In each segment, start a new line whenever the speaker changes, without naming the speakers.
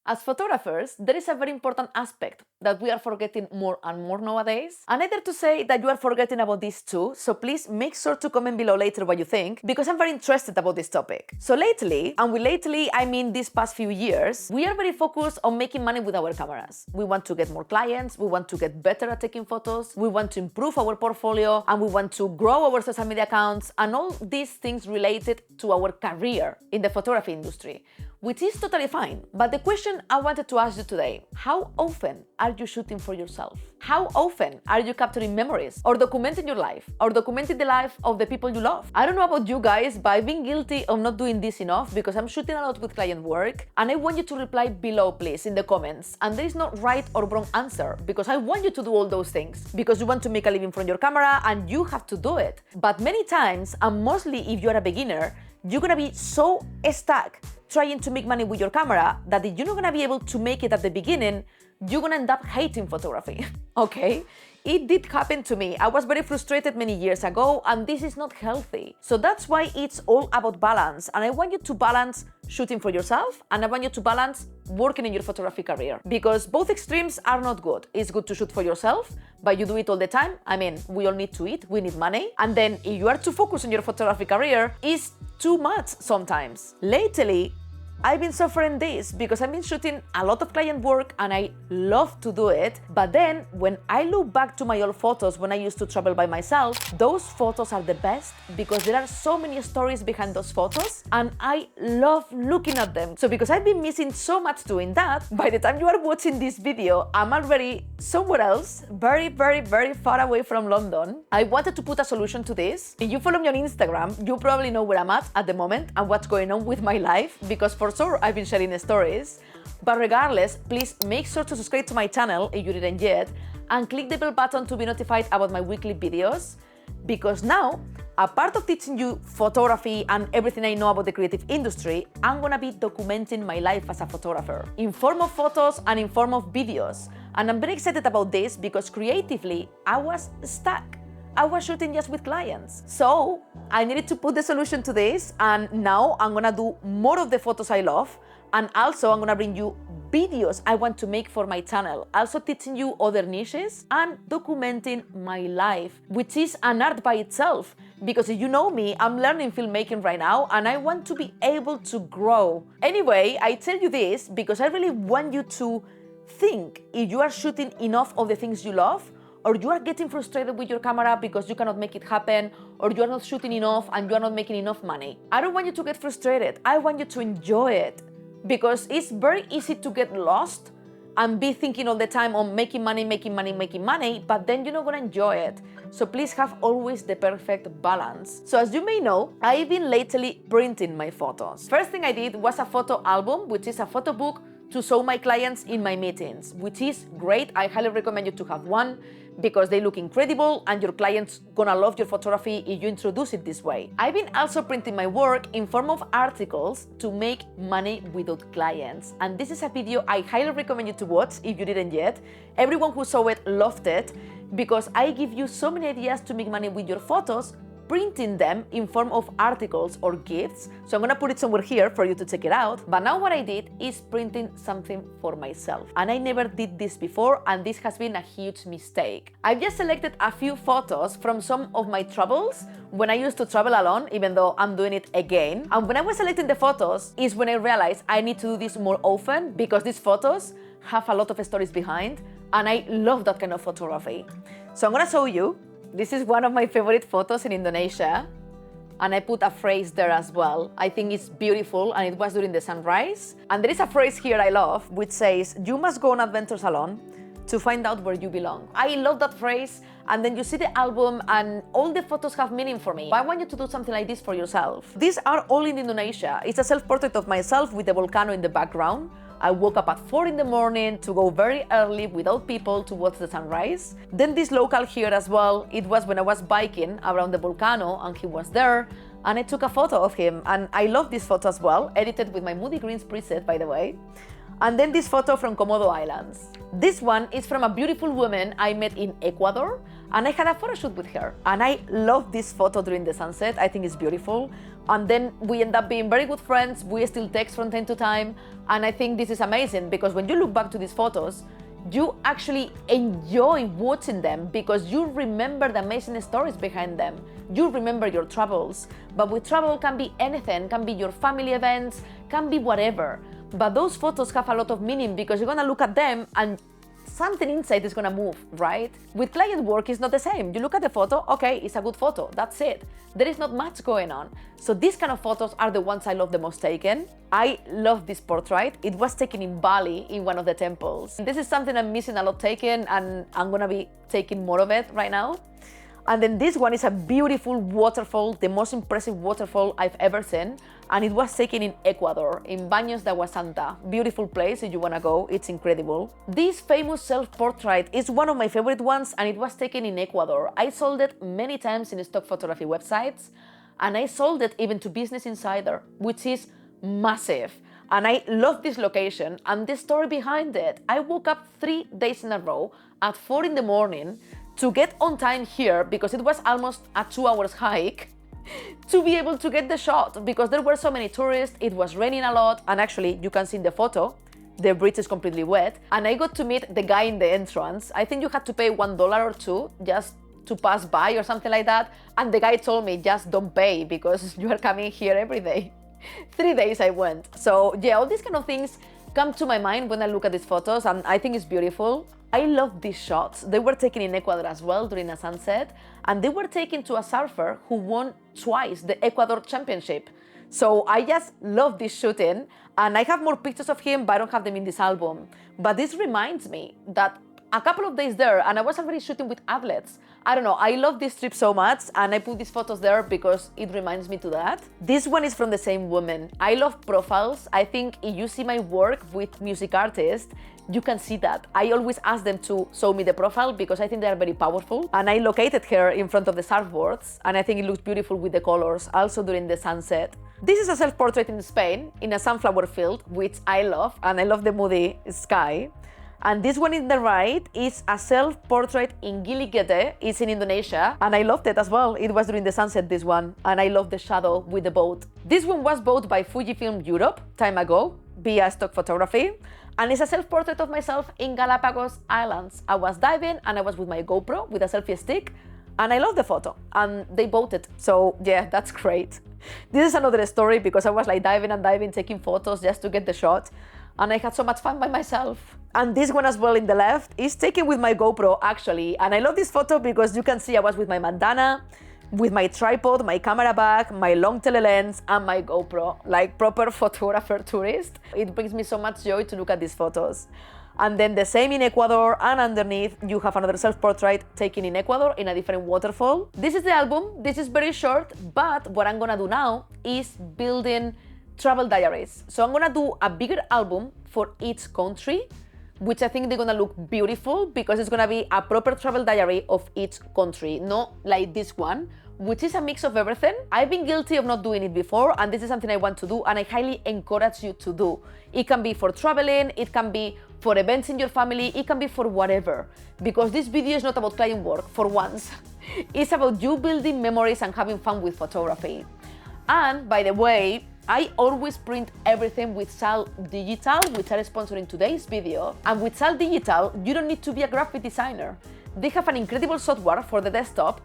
As photographers, there is a very important aspect that we are forgetting more and more nowadays. And I dare to say that you are forgetting about this too, so please make sure to comment below later what you think, because I'm very interested about this topic. So lately, and with lately I mean these past few years, we are very focused on making money with our cameras. We want to get more clients, we want to get better at taking photos, we want to improve our portfolio, and we want to grow our social media accounts, and all these things related to our career in the photography industry, which is totally fine. But the question I wanted to ask you today, how often are you shooting for yourself? How often are you capturing memories or documenting your life or documenting the life of the people you love? I don't know about you guys, but I've been guilty of not doing this enough because I'm shooting a lot with client work, and I want you to reply below, please, in the comments. And there is no right or wrong answer, because I want you to do all those things because you want to make a living from your camera and you have to do it. But many times, and mostly if you're a beginner, you're gonna be so stuck trying to make money with your camera that if you're not gonna be able to make it at the beginning, you're gonna end up hating photography. Okay? It did happen to me. I was very frustrated many years ago, and this is not healthy. So that's why it's all about balance. And I want you to balance shooting for yourself, and I want you to balance working in your photography career, because both extremes are not good. It's good to shoot for yourself, but you do it all the time. I mean, we all need to eat, we need money. And then if you are too focused on your photography career, it's too much sometimes. Lately, I've been suffering this because I've been shooting a lot of client work and I love to do it. But then when I look back to my old photos when I used to travel by myself, those photos are the best because there are so many stories behind those photos and I love looking at them. So because I've been missing so much doing that, by the time you are watching this video, I'm already somewhere else, very, very, very far away from London. I wanted to put a solution to this. If you follow me on Instagram, you probably know where I'm at the moment and what's going on with my life, because for sure I've been sharing stories. But regardless, please make sure to subscribe to my channel if you didn't yet, and click the bell button to be notified about my weekly videos, because now, apart of teaching you photography and everything I know about the creative industry, I'm gonna be documenting my life as a photographer in form of photos and in form of videos. And I'm very excited about this because creatively, I was stuck. I was shooting just with clients. So I needed to put the solution to this, and now I'm gonna do more of the photos I love, and also I'm gonna bring you videos I want to make for my channel, also teaching you other niches and documenting my life, which is an art by itself. Because if you know me, I'm learning filmmaking right now and I want to be able to grow. Anyway, I tell you this because I really want you to think if you are shooting enough of the things you love, or you are getting frustrated with your camera because you cannot make it happen, or you are not shooting enough and you are not making enough money. I don't want you to get frustrated. I want you to enjoy it, because it's very easy to get lost and be thinking all the time on making money, but then you're not gonna enjoy it. So please have always the perfect balance. So as you may know, I've been lately printing my photos. First thing I did was a photo album, which is a photo book to show my clients in my meetings, which is great. I highly recommend you to have one because they look incredible and your clients gonna love your photography if you introduce it this way. I've been also printing my work in form of articles to make money without clients. And this is a video I highly recommend you to watch if you didn't yet. Everyone who saw it loved it because I give you so many ideas to make money with your photos, printing them in form of articles or gifts. So I'm gonna put it somewhere here for you to check it out. But now what I did is printing something for myself. And I never did this before, and this has been a huge mistake. I've just selected a few photos from some of my travels when I used to travel alone, even though I'm doing it again. And when I was selecting the photos is when I realized I need to do this more often because these photos have a lot of stories behind, and I love that kind of photography. So I'm gonna show you. This is one of my favorite photos in Indonesia, and I put a phrase there as well. I think it's beautiful, and it was during the sunrise. And there is a phrase here I love, which says, "You must go on adventures alone to find out where you belong." I love that phrase, and then you see the album, and all the photos have meaning for me. I want you to do something like this for yourself. These are all in Indonesia. It's a self-portrait of myself with the volcano in the background. I woke up at 4 in the morning to go very early without people to watch the sunrise. Then this local here as well, it was when I was biking around the volcano and he was there, and I took a photo of him, and I love this photo as well, edited with my Moody Greens preset, by the way. And then this photo from Komodo Islands. This one is from a beautiful woman I met in Ecuador, and I had a photo shoot with her. And I love this photo during the sunset. I think it's beautiful. And then we end up being very good friends. We still text from time to time. And I think this is amazing because when you look back to these photos, you actually enjoy watching them because you remember the amazing stories behind them. You remember your travels. But with travel can be anything, can be your family events, can be whatever. But those photos have a lot of meaning because you're gonna look at them and something inside is gonna move, right? With client work, it's not the same. You look at the photo, okay, it's a good photo, that's it. There is not much going on. So these kind of photos are the ones I love the most taken. I love this portrait. It was taken in Bali in one of the temples. This is something I'm missing a lot taken, and I'm gonna be taking more of it right now. And then this one is a beautiful waterfall, the most impressive waterfall I've ever seen. And it was taken in Ecuador, in Baños de Agua Santa. Beautiful place if you wanna go, it's incredible. This famous self-portrait is one of my favorite ones and it was taken in Ecuador. I sold it many times in stock photography websites and I sold it even to Business Insider, which is massive. And I love this location and the story behind it. I woke up 3 days in a row at 4 in the morning to get on time here because it was almost a 2 hours hike to be able to get the shot because there were so many tourists, it was raining a lot, and actually you can see in the photo, the bridge is completely wet, and I got to meet the guy in the entrance. I think you had to pay $1 or $2 just to pass by or something like that, and the guy told me just don't pay because you are coming here every day. 3 days I went. So yeah, all these kind of things come to my mind when I look at these photos and I think it's beautiful. I love these shots. They were taken in Ecuador as well during a sunset and they were taken to a surfer who won twice the Ecuador Championship. So I just love this shooting and I have more pictures of him but I don't have them in this album. But this reminds me that a couple of days there and I was already shooting with athletes. I don't know, I love this trip so much and I put these photos there because it reminds me to that. This one is from the same woman. I love profiles. I think if you see my work with music artists, you can see that. I always ask them to show me the profile because I think they are very powerful. And I located her in front of the surfboards and I think it looks beautiful with the colors, also during the sunset. This is a self-portrait in Spain, in a sunflower field, which I love, and I love the moody sky. And this one in the right is a self-portrait in Gili Gede. It's in Indonesia, and I loved it as well. It was during the sunset, this one, and I love the shadow with the boat. This one was bought by Fujifilm Europe time ago via stock photography, and it's a self-portrait of myself in Galapagos Islands. I was diving and I was with my GoPro with a selfie stick, and I love the photo, and they bought it. So yeah, that's great. This is another story because I was like diving and diving, taking photos just to get the shot, and I had so much fun by myself. And this one as well in the left is taken with my GoPro actually, and I love this photo because you can see I was with my bandana, with my tripod, my camera bag, my long telelens, and my GoPro, like proper photographer tourist. It brings me so much joy to look at these photos. And then the same in Ecuador, and underneath you have another self-portrait taken in Ecuador in a different waterfall. This is the album. This is very short, but what I'm gonna do now is building travel diaries. So I'm gonna do a bigger album for each country, which I think they're gonna look beautiful because it's gonna be a proper travel diary of each country, not like this one, which is a mix of everything. I've been guilty of not doing it before, and this is something I want to do, and I highly encourage you to do. It can be for traveling, it can be for events in your family, it can be for whatever, because this video is not about client work, for once. It's about you building memories and having fun with photography. And by the way, I always print everything with Sal Digital, which are sponsoring today's video. And with Sal Digital, you don't need to be a graphic designer. They have an incredible software for the desktop,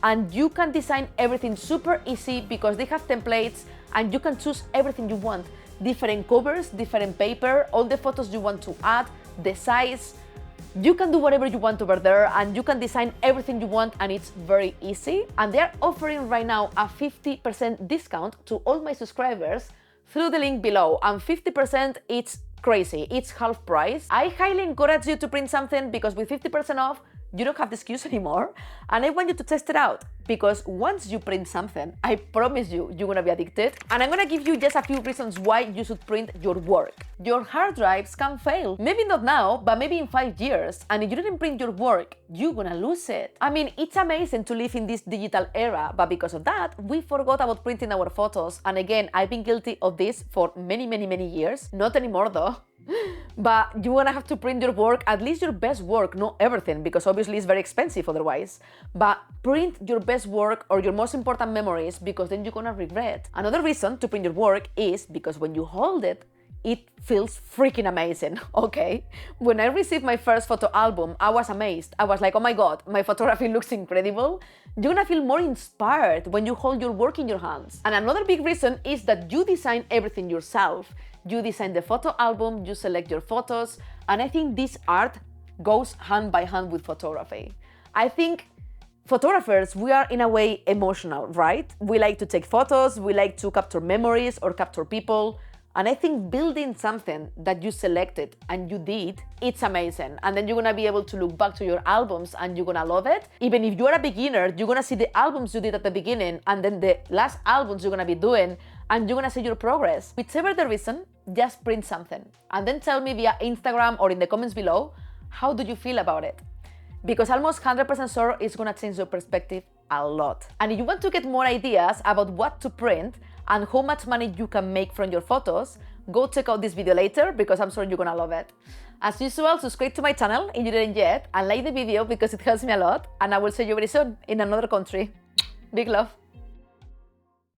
and you can design everything super easy because they have templates and you can choose everything you want. Different covers, different paper, all the photos you want to add, the size. You can do whatever you want over there and you can design everything you want, and it's very easy. And they're offering right now a 50% discount to all my subscribers through the link below, and 50% it's crazy, it's half price. I highly encourage you to print something because with 50% off, you don't have the excuse anymore, and I want you to test it out because once you print something, I promise you, you're gonna be addicted. And I'm gonna give you just a few reasons why you should print your work. Your hard drives can fail, maybe not now, but maybe in 5 years, and if you didn't print your work, you're gonna lose it. I mean, it's amazing to live in this digital era, but because of that, we forgot about printing our photos, and again, I've been guilty of this for many years. Not anymore though. But you're gonna have to print your work, at least your best work, not everything, because obviously it's very expensive otherwise. But print your best work or your most important memories, because then you're gonna regret. Another reason to print your work is because when you hold it, it feels freaking amazing, okay? When I received my first photo album, I was amazed. I was like, oh my God, my photography looks incredible. You're gonna feel more inspired when you hold your work in your hands. And another big reason is that you design everything yourself. You design the photo album, you select your photos, and I think this art goes hand by hand with photography. I think photographers, we are in a way emotional, right? We like to take photos, we like to capture memories or capture people. And I think building something that you selected and you did, it's amazing. And then you're gonna be able to look back to your albums and you're gonna love it. Even if you're a beginner, you're gonna see the albums you did at the beginning and then the last albums you're gonna be doing, and you're gonna see your progress. Whichever the reason, just print something. And then tell me via Instagram or in the comments below, how do you feel about it? Because almost 100% sure it's gonna change your perspective a lot. And if you want to get more ideas about what to print and how much money you can make from your photos, go check out this video later because I'm sure you're gonna love it. As usual, subscribe to my channel if you didn't yet and like the video because it helps me a lot, and I will see you very soon in another country. Big love.